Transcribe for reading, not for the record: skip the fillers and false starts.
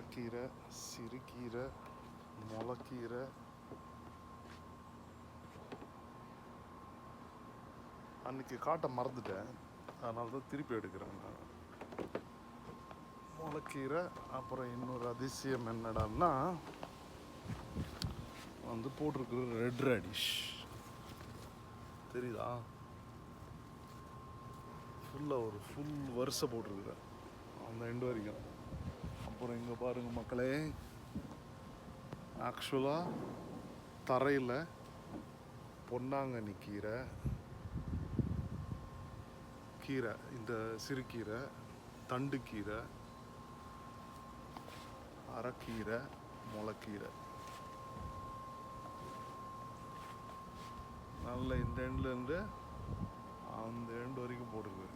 அரைக்கீரை, சிறுகீரை, முளைக்கீரை. அன்றைக்கி காட்ட மறந்துட்டேன், அதனால தான் திருப்பி எடுக்கிறேன் நான். முளைக்கீரை. அப்புறம் இன்னொரு அதிசயம் என்னடான்னா வந்து போட்டிருக்குற ரெட் ரேடிஷ் தெரியுதா? ஃபுல்லாக ஒரு ஃபுல் வருஷம் போட்டிருக்குறேன் அந்த எண்டு வரைக்கும். அப்புறம் இங்கே பாருங்கள் மக்களே, ஆக்சுவலாக தரையில் பொன்னாங்கண்ணி கீரை, கீரை, இந்த சிறுகீரை, தண்டுக்கீரை, அரைக்கீரை, முளைக்கீரை, நல்ல இந்த எண்ட்லேருந்து அந்த எண்டு வரைக்கும் போட்டிருக்கு.